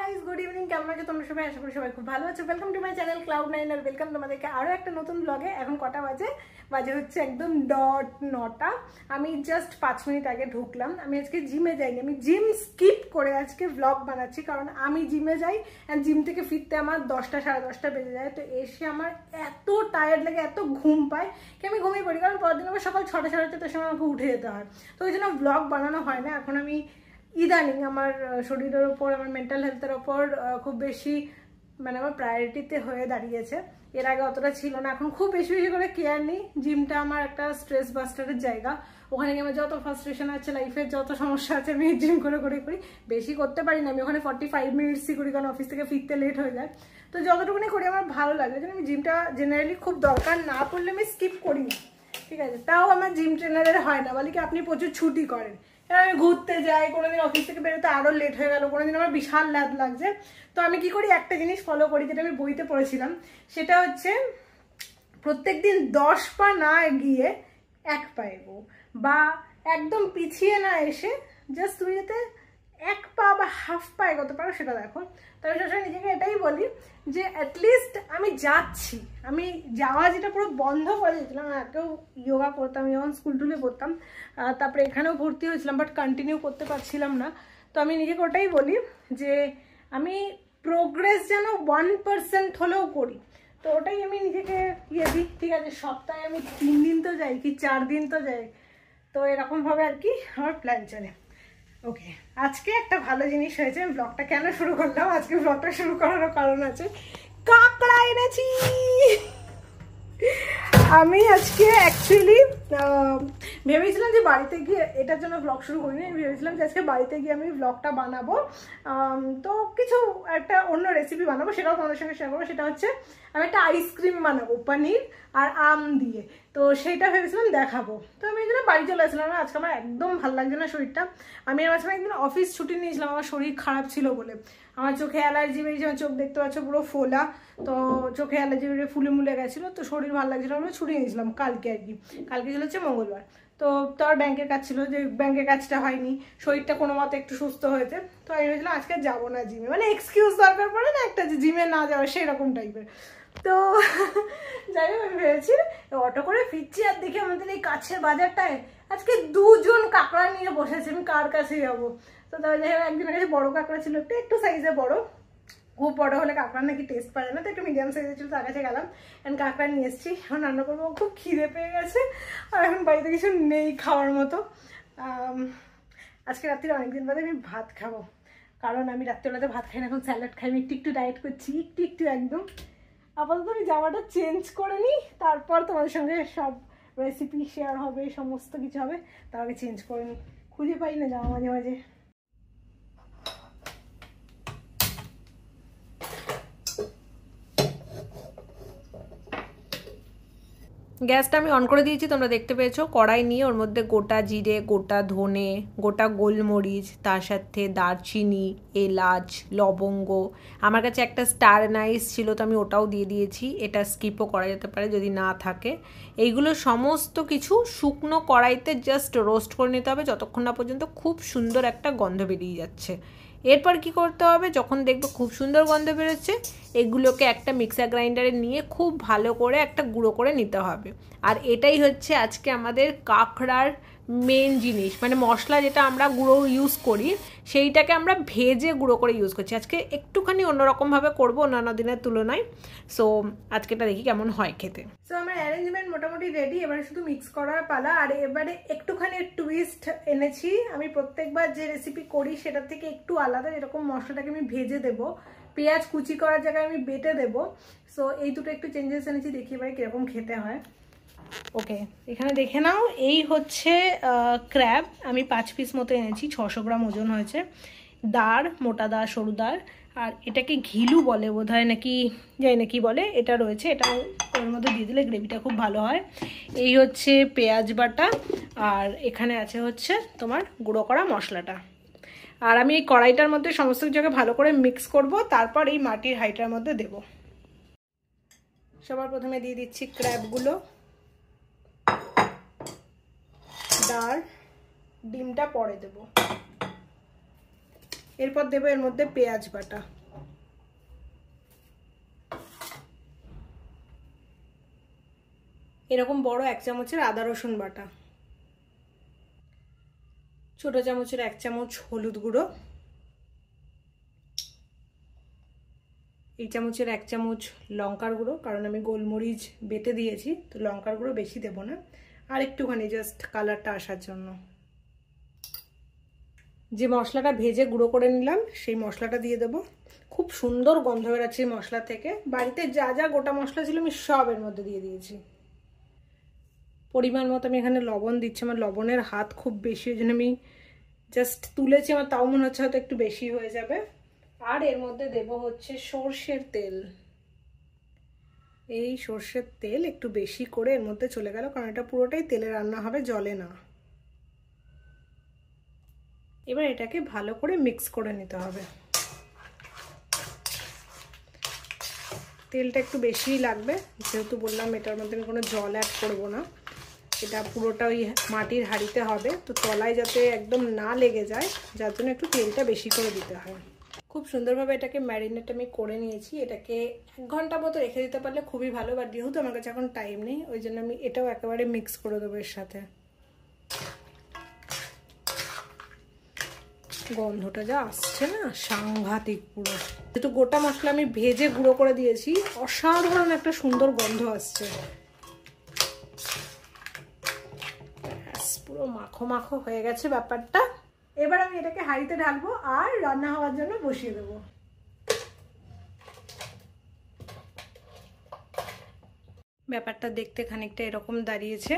Guys, good evening. কেমন আছো তোমরা সবাই? আশা করি সবাই খুব ভালো আছো। Welcome to my channel cloud nine আর ওয়েলকাম তোমাদেরকে আরও একটা নতুন ব্লগে। এখন কটা বাজে হচ্ছে একদম ডট 9টা। আমি জাস্ট 5 মিনিট আগে ঢুকলাম। আমি আজকে জিমে যাইনি, আমি জিম স্কিপ করে আজকে ব্লগ বানাচ্ছি, কারণ আমি জিমে যাই অ্যান্ড জিম থেকে ফিরতে আমার 10টা সাড়ে 10টা বেজে যায়। তো এসে আমার এত টায়ার্ড লাগে, এত ঘুম পায় কি আমি ঘুমিয়ে পড়ি, কারণ পরদিন আবার সকাল 6টা সাড়ে 6টার সময় আমাকে উঠে যেতে হয়। তো ওই জন্য ব্লগ বানানো হয় না। এখন আমি ইদানিং আমার শরীরের ওপর, আমার মেন্টাল হেলথের ওপর খুব বেশি আমার প্রায়োরিটিতে হয়ে দাঁড়িয়েছে। এর আগে অতটা ছিল না, এখন খুব বেশি বেশি করে কেয়ার নিই। জিমটা আমার একটা স্ট্রেস বাস্টারের জায়গা। ওখানে গিয়ে আমার যত ফ্রাস্ট্রেশন আছে, লাইফের যত সমস্যা আছে, আমি জিম করে করি। বেশি করতে পারি না, আমি ওখানে 45 মিনিটসই করি, কারণ অফিস থেকে ফিরতে লেট হয়ে যায়। তো যতটুকুনি করি আমার ভালো লাগে, যেন আমি জিমটা জেনারেলি খুব দরকার না পড়লে আমি স্কিপ করি না, ঠিক আছে। তাও আমার জিম ট্রেনারের হয় না, বলে কি আপনি প্রচুর ছুটি করেন। আমি ঘুরতে যাই, কোনোদিন অফিস থেকে বেরোতে আরও লেট হয়ে গেল, কোনোদিন আমার বিশাল ল্যাদ লাগছে। তো আমি কি করি, একটা জিনিস ফলো করি, যেটা আমি বইতে পড়েছিলাম। সেটা হচ্ছে প্রত্যেকদিন 10 পা না গিয়ে 1 পা এগো, বা একদম পিছিয়ে না এসে জাস্ট তুমি যাতে 1 পা বা হাফ পা এগোতে পারো, সেটা দেখো। তবে সবসময় নিজেকে এটাই বলি যে অ্যাটলিস্ট আমি যাচ্ছি। আমি যাওয়া যেটা পুরো বন্ধ করে দিয়েছিলাম, আগেও যোগা করতাম যখন স্কুল টুলে পড়তাম, তারপরে এখানেও ভর্তি হয়েছিলাম, বাট কন্টিনিউ করতে পারছিলাম না। তো আমি নিজেকে ওটাই বলি যে আমি প্রোগ্রেস যেন 1% হলেও করি। তো ওটাই আমি নিজেকে দিই, ঠিক আছে। সপ্তাহে আমি 3 দিন তো যাই, কি 4 দিন তো যাই। তো এরকমভাবে আর কি আমার প্ল্যান চলে। ওকে, আজকে একটা ভালো জিনিস হয়েছে। আমি ব্লগটা কেন শুরু করলাম, আজকে ব্লগটা শুরু করারও কারণ আছে। কাঁকড়া এনেছি আমি আজকে। অ্যাকচুয়ালি ভেবেছিলাম যে বাড়িতে গিয়ে, এটার জন্য ব্লগ শুরু করিনি, আমি ভেবেছিলাম যে আজকে বাড়িতে গিয়ে আমি ব্লগটা বানাবো। তো কিছু একটা অন্য রেসিপি বানাবো, সেটাও তোমাদের সঙ্গে শেয়ার করবো। সেটা হচ্ছে আমি একটা আইসক্রিম বানাবো পনির আর আম দিয়ে। তো সেইটা ভেবেছিলাম দেখাবো। তো আমি এই জন্য বাড়ি চলে আসলাম। আজকে আমার একদম ভালো লাগছে না শরীরটা। আমি আমার মাঝখানে একদিন অফিস ছুটি নিয়েছিলাম, আমার শরীর খারাপ ছিল বলে। আমার চোখে অ্যালার্জি বেরিয়েছে, আমার চোখ দেখতে পাচ্ছ পুরো ফোলা। তো চোখে অ্যালার্জি বেরিয়ে ফুলে মুলে গেছিলো, তো শরীর ভালো লাগছিল, আমি ছুটি নিয়েছিলাম কালকে আর কি। কালকে ছিল হচ্ছে মঙ্গলবার। তো তার ব্যাংকের কাজ ছিল, যে ব্যাংকের কাজটা হয়নি, শরীরটা কোনো মতে একটু সুস্থ হয়েছে। তো আমি ভেবেছিলাম আজকে যাবো না জিমে, এক্সকিউজ দরকার পড়ে না একটা, যে জিমে না যাওয়া সেরকম টাইপের। তো যাই হোক, আমি ভেবেছি অটো করে ফিরছি, আর দেখি আমাদের এই কাছের বাজারটায় আজকে 2 জন কাঁকড়া নিয়ে বসেছে। আমি কার কাছে যাবো? তো তবে যাই হোক, একজনের কাছে বড় কাঁকড়া ছিল, একটু সাইজে বড়। খুব বড় হলে কাঁকড়া নাকি টেস্ট পাওয়া যায় না, তো একটু মিডিয়াম সাইজের ছিল, তার কাছে গেলাম অ্যান্ড কাঁকড়া নিয়ে এসেছি। এখন রান্না করবো, খুব খিদে পেয়ে গেছে, আর এখন বাড়িতে কিছু নেই খাওয়ার মতো। আজকে রাত্রিরে অনেকদিন বাদে আমি ভাত খাবো, কারণ আমি রাত্রিবেলাতে ভাত খাই না, এখন স্যালাড খাই। আমি একটু ডায়েট করছি, একটু একদম। আপাতত আমি জামাটা চেঞ্জ করে নিই, তারপর তোমাদের সঙ্গে সব রেসিপি শেয়ার হবে, সমস্ত কিছু হবে। তার আগে চেঞ্জ করে নিই, খুঁজে পাই না জামা মাঝে মাঝে। গ্যাসটা আমি অন করে দিয়েছি, তোমরা দেখতে পেয়েছো। কড়াই নিয়ে ওর মধ্যে গোটা জিরে, গোটা ধনে, গোটা গোলমরিচ, তার সাথে দারচিনি, এলাচ, লবঙ্গ, আমার কাছে একটা স্টার নাইস ছিল, তো আমি ওটাও দিয়ে দিয়েছি। এটা স্কিপও করা যেতে পারে যদি না থাকে। এইগুলো সমস্ত কিছু শুকনো কড়াইতে জাস্ট রোস্ট করে নিতে হবে, যতক্ষণ না পর্যন্ত খুব সুন্দর একটা গন্ধ বেরিয়ে যাচ্ছে। এরপর কি করতে হবে, যখন দেখবে খুব সুন্দর গন্ধ বেরোচ্ছে, এগুলোকে একটা মিক্সার গ্রাইন্ডারে নিয়ে খুব ভালো করে একটা গুঁড়ো করে নিতে হবে। আর এটাই হচ্ছে আজকে আমাদের কাঁকড়ার মেন জিনিস, মশলা যেটা আমরা গুঁড়ো ইউজ করি, সেইটাকে আমরা ভেজে গুঁড়ো করে ইউজ করছি। আজকে একটুখানি অন্যরকমভাবে করবো অন্যান্য দিনের তুলনায়। সো আজকেটা দেখি কেমন হয় খেতে। সো আমার অ্যারেঞ্জমেন্ট মোটামুটি রেডি, এবারে শুধু মিক্স করার পালা। আর এবারে একটুখানি টুইস্ট এনেছি, আমি প্রত্যেকবার যে রেসিপি করি সেটার থেকে একটু আলাদা। এরকম মশলাটাকে আমি ভেজে দেবো, পেঁয়াজ কুচি করার জায়গায় আমি বেটে দেবো। সো এই দুটো একটু চেঞ্জেস এনেছি, দেখি এবারে কীরকম খেতে হয়। ওকে, এখানে দেখে নাও, এই হচ্ছে ক্র্যাব। আমি 5 পিস মতো এনেছি, 600 গ্রাম ওজন হয়েছে। দাঁড়, মোটা দাঁড়, সরু দাঁড়, আর এটাকে ঘিলু বলে বোধ হয়, নাকি জানি না কি বলে, এটা রয়েছে। এটা ওর মধ্যে দিয়ে দিলে গ্রেভিটা খুব ভালো হয়। এই হচ্ছে পেঁয়াজ বাটা, আর এখানে আছে হচ্ছে তোমার গুঁড়ো করা মশলাটা। আর আমি এই কড়াইটার মধ্যে সমস্ত কিছুকে ভালো করে মিক্স করব, তারপর এই মাটির হাঁড়িটার মধ্যে দেব। সবার প্রথমে দিয়ে দিচ্ছি ক্র্যাবগুলো, ডাল, ডিমটা পরে দেব। এরপর দেবো এর মধ্যে পেঁয়াজ বাটা। এরকম বড় 1 চামচের আদা রসুন বাটা, ছোট চামচের 1 চামচ হলুদ গুঁড়ো, এই চামচের 1 চামচ লঙ্কার গুঁড়ো, কারণ আমি গোলমরিচ বেটে দিয়েছি তো লঙ্কার গুঁড়ো বেশি দেবো না, আর একটুখানি জাস্ট কালারটা আসার জন্য। যে মশলাটা ভেজে গুঁড়ো করে নিলাম সেই মশলাটা দিয়ে দেবো। খুব সুন্দর গন্ধ বেরোচ্ছে এই মশলা থেকে। বাড়িতে যা যা গোটা মশলা ছিল আমি সব এর মধ্যে দিয়ে দিয়েছি। পরিমাণ মতো আমি এখানে লবণ দিচ্ছি, আমার লবণের হাত খুব বেশি, ওই জন্য আমি জাস্ট তুলেছি, আমার তাও মনে হচ্ছে হয়তো একটু বেশি হয়ে যাবে। আর এর মধ্যে দেব হচ্ছে সর্ষের তেল। এই সর্ষের তেল একটু বেশি করে এর মধ্যে চলে গেল, কারণ এটা পুরোটাই তেলে রান্না হবে, জলে না। এবার এটাকে ভালো করে মিক্স করে নিতে হবে। তেলটা একটু বেশিই লাগবে, যেহেতু বললাম এটার মধ্যে আমি কোনো জল অ্যাড করব না, এটা পুরোটা ওই মাটির হাঁড়িতে হবে, তো তলায় যাতে একদম না লেগে যায়, যার জন্য একটু তেলটা বেশি করে দিতে হয়। খুব সুন্দরভাবে এটাকে ম্যারিনেট আমি করে নিয়েছি। এটাকে 1 ঘন্টা মতো রেখে দিতে পারলে খুবই ভালো, বাট যেহেতু আমার কাছে এখন টাইম নেই ওই জন্য আমি এটাও একেবারে মিক্স করে দেবো এর সাথে। গন্ধটা যা আসছে না, সাংঘাতিক পুরো। যেহেতু গোটা মশলা আমি ভেজে গুঁড়ো করে দিয়েছি, অসাধারণ একটা সুন্দর গন্ধ আসছে। পুরো মাখো মাখো হয়ে গেছে ব্যাপারটা। এবার আমি এটাকে হাঁড়িতে ঢালবো আর রান্না হওয়ার জন্য বসিয়ে দেবো। ব্যাপারটা দেখতে খানিকটা এরকম দাঁড়িয়েছে।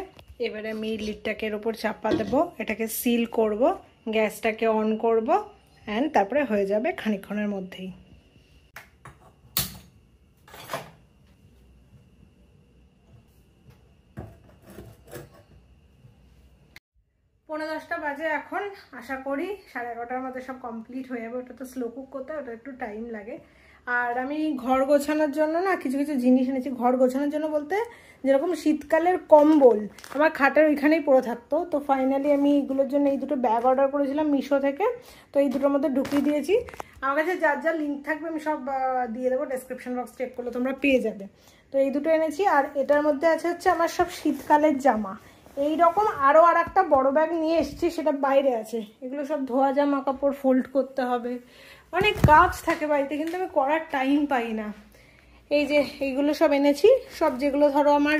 এবারে আমি লিডটাকে এর ওপর চাপা দেবো, এটাকে সিল করব, গ্যাসটাকে অন করব, অ্যান্ড তারপরে হয়ে যাবে খানিকক্ষণের মধ্যেই। 9:45 বাজে এখন। আশা করি 11:30টার মধ্যে সব কমপ্লিট হয়ে যাবে। ওটা তো স্লো কুক করতে, ওটা একটু টাইম লাগে। আর আমি ঘর গোছানোর জন্য না কিছু কিছু জিনিস এনেছি। ঘর গোছানোর জন্য বলতে যেরকম শীতকালের কম্বল আমার খাটের ওইখানেই পড়ে থাকতো, তো ফাইনালি আমি এগুলোর জন্য এই দুটো ব্যাগ অর্ডার করেছিলাম মিশো থেকে, তো এই দুটোর মধ্যে ঢুকিয়ে দিয়েছি। আমার কাছে যার যার লিঙ্ক থাকবে আমি সব দিয়ে দেবো, ডেসক্রিপশন বক্স চেক করলে তোমরা পেয়ে যাবে। তো এই দুটো এনেছি। আর এটার মধ্যে আছে হচ্ছে আমার সব শীতকালের জামা। এই রকম আরও আর একটা বড়ো ব্যাগ নিয়ে এসেছি, সেটা বাইরে আছে। এগুলো সব ধোয়া জামা কাপড় ফোল্ড করতে হবে, অনেক কাজ থাকে বাড়িতে, কিন্তু আমি করার টাইম পাই না। এই যে এইগুলো সব এনেছি, সব যেগুলো ধরো আমার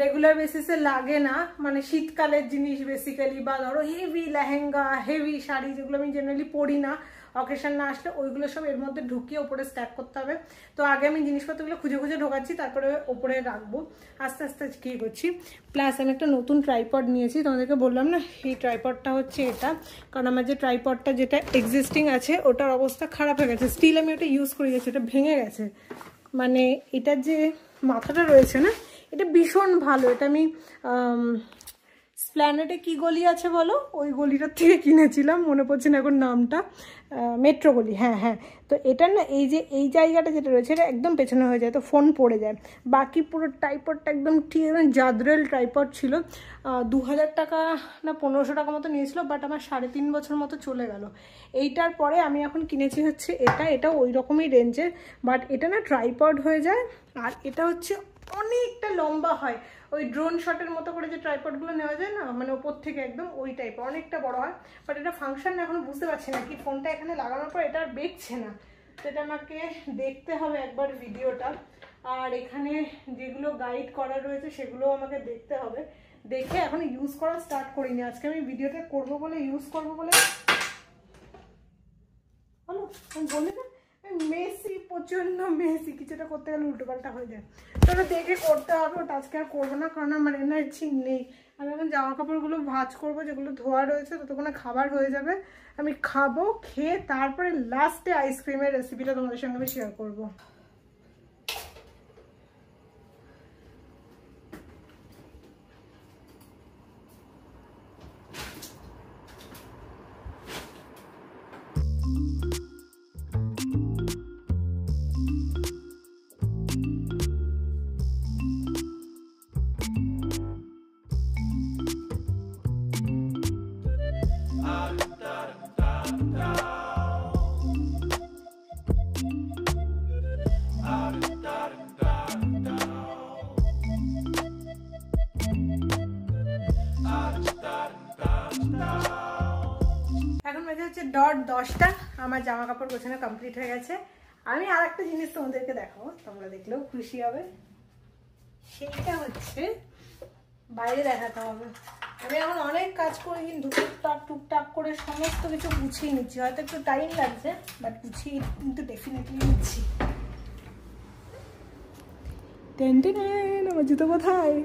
রেগুলার বেসিসে লাগে না, মানে শীতকালের জিনিস বেসিক্যালি, বা ধরো হেভি লেহেঙ্গা হেভি শাড়ি যেগুলো আমি জেনারেলি পরি না, অকেশন না আসলে, ওইগুলো সব এর মধ্যে ঢুকিয়ে ওপরে স্ট্যাক করতে হবে। তো আগে আমি জিনিসপত্রগুলো খুঁজে খুঁজে ঢোকাচ্ছি, তারপরে ওপরে রাখবো আস্তে আস্তে কী করছি। প্লাস আমি একটা নতুন ট্রাইপড নিয়েছি, তোমাদেরকে বললাম না এই ট্রাইপডটা হচ্ছে এটা, কারণ আমার যে ট্রাইপডটা যেটা এক্সিস্টিং আছে ওটার অবস্থা খারাপ হয়ে গেছে। স্টিল আমি ওটা ইউজ করে গেছি, এটা ভেঙে গেছে। মানে এটার যে মাথাটা রয়েছে না, এটা ভীষণ ভালো। এটা আমি স্প্ল্যানেটে কি গলি আছে বলো, ওই গলিটার থেকে কিনেছিলাম, মনে পড়ছে না এখন নামটা, মেট্রো গলি, হ্যাঁ হ্যাঁ। তো এটা না এই যে এই জায়গাটা যেটা রয়েছে এটা একদম পেছনে হয়ে যায়, তো ফোন পড়ে যায়। বাকি পুরো ট্রাইপডটা একদম ঠিক একদম জাদ্রেল ট্রাইপড ছিল। 2000 টাকা না 1500 টাকা মতো নিয়েছিল, বাট আমার 3.5 বছর মতো চলে গেল। এইটার পরে আমি এখন কিনেছি হচ্ছে এটা ওই রকমই রেঞ্জের, বাট এটা না ট্রাইপড হয়ে যায়। আর এটা হচ্ছে অনেকটা লম্বা হয়, ওই ড্রোন শটের মতো করে যে ট্রাইপডগুলো নেওয়া যায় না, মানে ওপর থেকে একদম ওই টাইপের, অনেকটা বড় হয়। বাট এটা ফাংশন এখন বুঝতে পারছি না, কি ফোনটা এখানে লাগানোর পর এটা আর বেঁকছে না, তো এটা আমাকে দেখতে হবে একবার ভিডিওটা। আর এখানে যেগুলো গাইড করা রয়েছে সেগুলোও আমাকে দেখতে হবে, দেখে এখন ইউজ করা স্টার্ট করিনি। আজকে আমি ভিডিওটা করবো বলে ইউজ করবো বলে বলো, আমি বলি না মেসি, প্রচন্ড মেসি, কিছুটা করতে গেলে উল্টোপাল্টা হয়ে যায়। তো ওটা দেখে করতে হবে, ওটা আজকে আর করবো না, কারণ আমার এনার্জি নেই। আমি এখন জামা কাপড়গুলো ভাঁজ করবো, যেগুলো ধোয়া রয়েছে, ততক্ষণে খাবার হয়ে যাবে, আমি খাবো, খেয়ে তারপরে লাস্টে আইসক্রিমের রেসিপিটা তোমাদের সঙ্গে আমি শেয়ার করবো। 10:10 আমার জামা কাপড় গোছানো কমপ্লিট হয়ে গেছে। আমি আর একটা জিনিস তোমাদেরকে দেখাবো, তোমরা দেখলেও খুশি হবে। সেইটা হচ্ছে বাইরে দেখাতে হবে। আমি এখন অনেক কাজ করি কিন্তু টুকটাক করে সমস্ত কিছু গুছিয়ে নিচ্ছি। হয়তো একটু টাইম লাগছে, বাট গুছিয়ে কিন্তু ডেফিনেটলি নিচ্ছি। আমার জুতো কোথায়?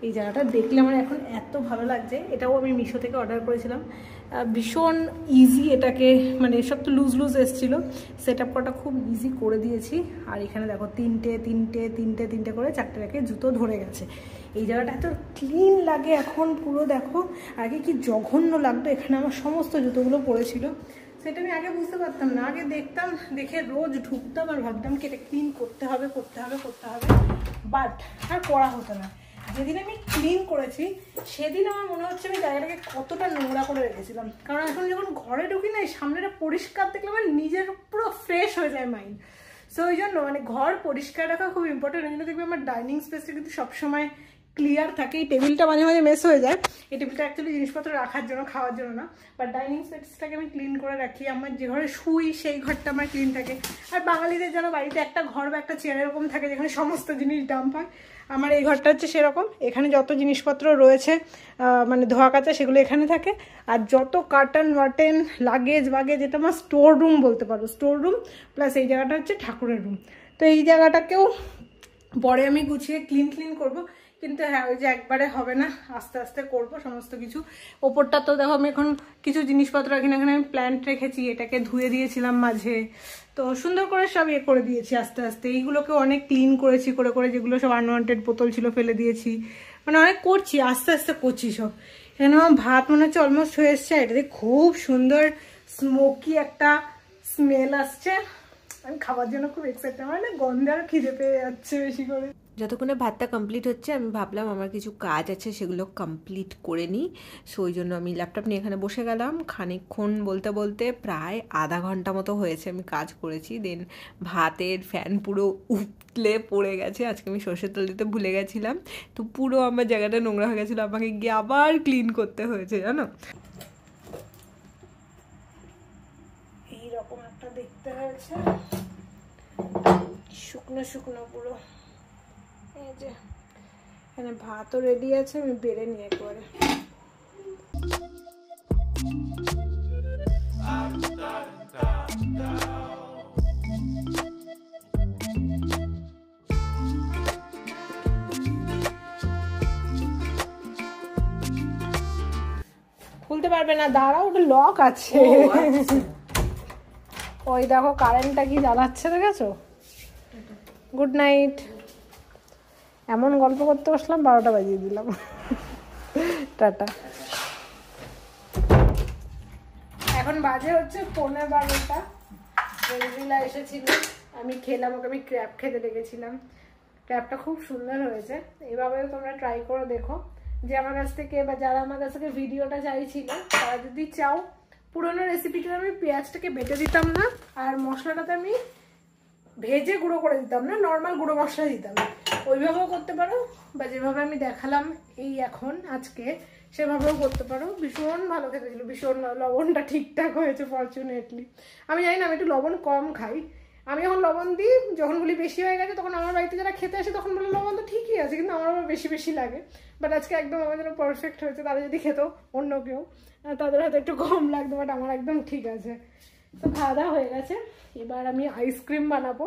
এই জায়গাটা দেখলে আমার এখন এত ভালো লাগছে। এটাও আমি মিশো থেকে অর্ডার করেছিলাম। ভীষণ ইজি এটাকে, মানে সব তো লুজ লুজ এসেছিলো, সেট আপ করাটা খুব ইজি করে দিয়েছি। আর এখানে দেখো তিনটে করে 4টে রেখে জুতো ধরে গেছে। এই জায়গাটা এত ক্লিন লাগে এখন পুরো। দেখো আগে কি জঘন্য লাগতো, এখানে আমার সমস্ত জুতোগুলো পড়েছিল। সেটা আমি আগে বুঝতে পারতাম না। আগে দেখতাম, দেখে রোজ ঢুকতাম আর ভাবতাম কি এটা ক্লিন করতে হবে, বাট আর করা হতো না। যেদিন আমি ক্লিন করেছি সেদিন আমার মনে হচ্ছে আমি জায়গাটাকে কতটা নোংরা করে রেখেছিলাম। কারণ এখন যখন ঘরে ঢুকি না, সামনেটা পরিষ্কার দেখলে আমার নিজের পুরো ফ্রেশ হয়ে যায় মাইন্ড। সো ওই জন্য মানে ঘর পরিষ্কার রাখা খুব ইম্পর্টেন্ট। ওই জন্য দেখবি আমার ডাইনিং স্পেসটা কিন্তু সবসময় ক্লিয়ার থাকে। এই টেবিলটা মাঝে মাঝে মেস হয়ে যায়। এই টেবিলটা অ্যাকচুয়ালি জিনিসপত্র রাখার জন্য, খাওয়ার জন্য না, বাট ডাইনিং স্পেসটাকে আমি ক্লিন করে রাখি। আমার যে ঘরে শুই সেই ঘরটা আমার ক্লিন থাকে। আর বাঙালিদের যেন বাড়িতে একটা ঘর বা একটা চেয়ার এরকম থাকে যেখানে সমস্ত জিনিস ডাম্প হয়। আমার এই ঘরটা হচ্ছে সেরকম। এখানে যত জিনিসপত্র রয়েছে মানে ধোয়া কাচা সেগুলো এখানে থাকে। আর যত কার্টন ওয়াটেন লাগেজ যেটা আমার স্টোর রুম বলতে পারো, স্টোর রুম প্লাস এই জায়গাটা হচ্ছে ঠাকুরের রুম। তো এই জায়গাটাকেও পরে আমি গুছিয়ে ক্লিন করব। কিন্তু হ্যাঁ, ওই যে একবারে হবে না, আস্তে আস্তে করব সমস্ত কিছু। ওপরটা তো দেখো আমি এখন কিছু জিনিসপত্র এখানে আমি প্ল্যান্ট রেখেছি, এটাকে ধুয়ে দিয়েছিলাম মাঝে। তো সুন্দর করে সব করে দিয়েছি আস্তে আস্তে। এইগুলোকে অনেক ক্লিন করেছি করে, যেগুলো সব আনওয়ান্টেড বোতল ছিল ফেলে দিয়েছি। মানে অনেক করছি, আস্তে আস্তে করছি সব। এখানে আমার ভাত মনে হচ্ছে অলমোস্ট হয়ে এসছে। এটাতে খুব সুন্দর স্মোকি একটা স্মেল আসছে। আমি খাবার জন্য খুব এক্সাইটেড। আমার না গন্ধে আরো খিদে পেয়ে যাচ্ছে বেশি করে। যতক্ষণে ভাতটা কমপ্লিট হচ্ছে আমি ভাবলাম আমার কিছু কাজ আছে সেগুলো কমপ্লিট করে নিই। সো ওই জন্য আমি ল্যাপটপ নিয়ে এখানে বসে গেলাম। খানিকক্ষণ বলতে প্রায় আধা ঘন্টা মতো হয়েছে আমি কাজ করেছি। দেন ভাতের ফ্যান পুরো উতলে পড়ে গেছে। আজকে আমি সর্ষের তেল দিতে ভুলে গেছিলাম, তো পুরো আমার জায়গাটা নোংরা হয়ে গেছিলো। আমাকে গিয়ে আবার ক্লিন করতে হয়েছে জানো। এইরকম একটা দেখতে হয়েছে, শুকনো পুরো। এই যে এখানে ভাতও রেডি আছে, আমি বেড়ে নিই একবারে। খুলতে পারবে না, দাঁড়াও, ওটা লক আছে। ওই দেখো কারেন্টটা কি জ্বালাচ্ছে, দেখেছো? Good night. এমন গল্প করতে বসলাম 12টা বাজিয়ে দিলাম। টাটা। এখন বাজে হচ্ছে 11:15। রেজিলা এসেছিল, আমি খেলাম, ওকে আমি ক্র্যাব খেতে ডেকেছিলাম। ক্র্যাবটা খুব সুন্দর হয়েছে। এভাবে তোমরা ট্রাই করে দেখো। যে আমার কাছ থেকে বা যারা আমার কাছ থেকে ভিডিওটা চাইছিল তারা যদি চাও, পুরোনো রেসিপিটা আমি পেঁয়াজটাকে বেটে দিতাম না, আর মশলাটাতে আমি ভেজে গুঁড়ো করে দিতাম না, নর্মাল গুঁড়ো মশলা দিতাম। ওইভাবেও করতে পারো, বা যেভাবে আমি দেখালাম এই এখন আজকে সেভাবেও করতে পারো। ভীষণ ভালো খেতে ছিল, ভীষণ। লবণটা ঠিকঠাক হয়েছে ফরচুনেটলি। আমি জানি না, আমি একটু লবণ কম খাই। আমি যখন লবণ দিই, যখন বলি বেশি হয়ে গেছে, তখন আমার বাড়িতে যারা খেতে আসে তখন বলে লবণ তো ঠিকই আছে, কিন্তু আমার আবার বেশি লাগে। বাট আজকে একদম আমার জন্য পারফেক্ট হয়েছে। তারা যদি খেত অন্য কেউ, তাদের হয়তো একটু কম লাগতো, বাট আমার একদম ঠিক আছে। তো খাওয়া দাওয়া হয়ে গেছে। এবার আমি আইসক্রিম বানাবো।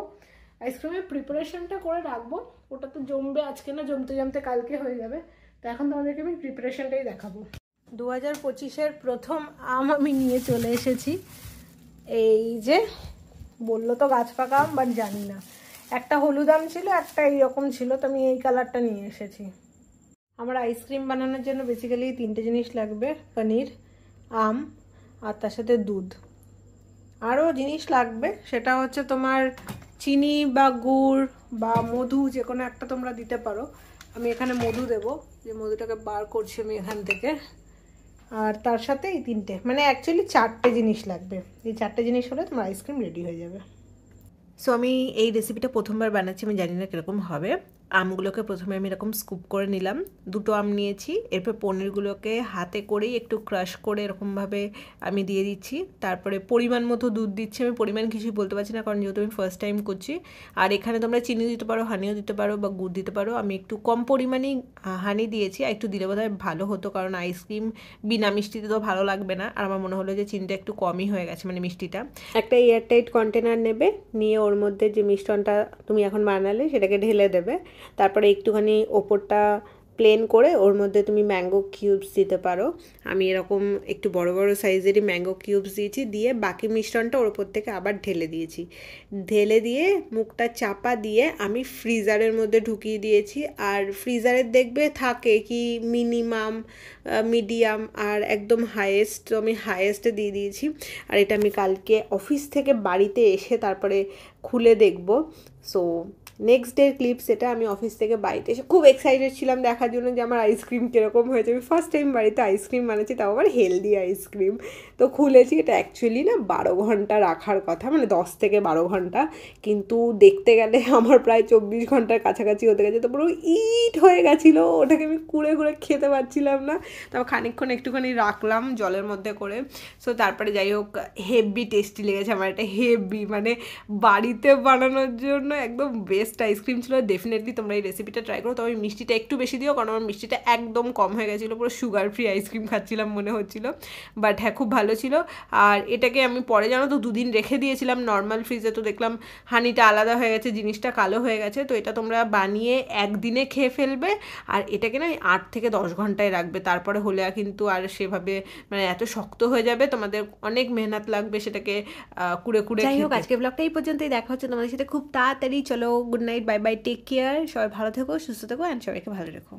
আইসক্রিমের প্রিপারেশনটা করে রাখবো। ওটা তো জমবে আজকে না, জমতে কালকে হয়ে যাবে। তো এখন তোমাদেরকে আমি প্রিপারেশনটাই দেখাবো। 2025-এর প্রথম আম আমি নিয়ে চলে এসেছি। এই যে বললো তো গাছ পাকা আম, বাট জানি না। একটা হলুদ আম ছিল, একটা এইরকম ছিল, তো আমি এই কালারটা নিয়ে এসেছি। আমার আইসক্রিম বানানোর জন্য বেসিক্যালি 3টে জিনিস লাগবে: পনির, আম, আর তার সাথে দুধ। আরও জিনিস লাগবে, সেটা হচ্ছে তোমার চিনি বা গুড় বা মধু, যে কোনো একটা তোমরা দিতে পারো। আমি এখানে মধু দেবো, যে মধুটাকে বার করছি আমি এখান থেকে। আর তার সাথে এই 3টে, মানে অ্যাকচুয়ালি 4টে জিনিস লাগবে। এই 4টে জিনিস হলে তোমার আইসক্রিম রেডি হয়ে যাবে। সো আমি এই রেসিপিটা প্রথমবার বানাচ্ছি, আমি জানি না কীরকম হবে। আমগুলোকে প্রথমে আমি এরকম স্কুপ করে নিলাম, 2টো আম নিয়েছি। এরপর পনিরগুলোকে হাতে করেই একটু ক্রাশ করে এরকমভাবে আমি দিয়ে দিচ্ছি। তারপরে পরিমাণ মতো দুধ দিচ্ছি, আমি পরিমাণ কিছুই বলতে পারছি না কারণ যেহেতু আমি ফার্স্ট টাইম করছি। আর এখানে তোমরা চিনি দিতে পারো, হানিও দিতে পারো বা গুড় দিতে পারো। আমি একটু কম পরিমাণেই হানি দিয়েছি, আর একটু দিলে বোধহয় ভালো হতো কারণ আইসক্রিম বিনা মিষ্টিতে তো ভালো লাগবে না। আর আমার মনে হলো যে চিনিটা একটু কমই হয়ে গেছে, মানে মিষ্টিটা। একটা এয়ারটাইট কন্টেনার নেবে, নিয়ে ওর মধ্যে যে মিশ্রণটা তুমি এখন বানালে সেটাকে ঢেলে দেবে। তারপরে একটুখানি ওপরটা প্লেন করে ওর মধ্যে তুমি ম্যাঙ্গো কিউবস দিতে পারো। আমি এরকম একটু বড় বড় সাইজেরই ম্যাঙ্গো কিউবস দিয়েছি, দিয়ে বাকি মিশ্রণটা ওর ওপর থেকে আবার ঢেলে দিয়েছি। ঢেলে দিয়ে মুখটা চাপা দিয়ে আমি ফ্রিজারের মধ্যে ঢুকিয়ে দিয়েছি। আর ফ্রিজারের দেখবে থাকে কি মিনিমাম, মিডিয়াম আর একদম হাইয়েস্ট, তো আমি হাইয়েস্টে দিয়ে দিয়েছি। আর এটা আমি কালকে অফিস থেকে বাড়িতে এসে তারপরে খুলে দেখব। সো নেক্সট ডের ক্লিপস এটা। আমি অফিস থেকে বাড়িতে এসে খুব এক্সাইটেড ছিলাম দেখার জন্য যে আমার আইসক্রিম কীরকম হয়েছে। আমি ফার্স্ট টাইম বাড়িতে আইসক্রিম বানাচ্ছি, তাও আবার হেলদি আইসক্রিম। তো খুলেছি, এটা অ্যাকচুয়ালি না 12 ঘন্টা রাখার কথা, মানে 10 থেকে 12 ঘন্টা, কিন্তু দেখতে গেলে আমার প্রায় 24 ঘন্টার কাছাকাছি হতে গেছে। তো পুরো ইট হয়ে গেছিলো, ওটাকে আমি কুড়ে কুড়ে খেতে পারছিলাম না। তারপর খানিকক্ষণ একটুখানি রাখলাম জলের মধ্যে করে। সো তারপরে যাই হোক, হেভি টেস্টি লেগেছে আমার, এটা হেভি, মানে বাড়িতে বানানোর জন্য একদম বেস্ট আইসক্রিম ছিল। ডেফিনেটলি তোমরা এই রেসিপিটা ট্রাই করো। তবে মিষ্টিটা একটু বেশি দিও কারণ আমার মিষ্টিটা একদম কম হয়ে গেছিলো, পুরো সুগার ফ্রি আইসক্রিম খাচ্ছিলাম মনে হচ্ছিলো। বাট হ্যাঁ, খুব ভালো ছিল। আর এটাকে আমি পরে জানো তো 2 দিন রেখে দিয়েছিলাম নর্মাল ফ্রিজে, তো দেখলাম হানিটা আলাদা হয়ে গেছে, জিনিসটা কালো হয়ে গেছে। তো এটা তোমরা বানিয়ে একদিনে খেয়ে ফেলবে। আর এটাকে না 8 থেকে 10 ঘন্টায় রাখবে, তারপরে হলে কিন্তু আর সেভাবে মানে এত শক্ত হয়ে যাবে, তোমাদের অনেক মেহনত লাগবে সেটাকে কুড়ে কুড়ে। যাই হোক, আজকে ব্লগটা এই পর্যন্তই। দেখা হচ্ছে তোমাদের সাথে খুব তাড়াতাড়ি। চলো, good night, bye bye, take care, সবাই ভালো থেকো, সুস্থ থেকো অ্যান্ড সবাইকে ভালো রেখো।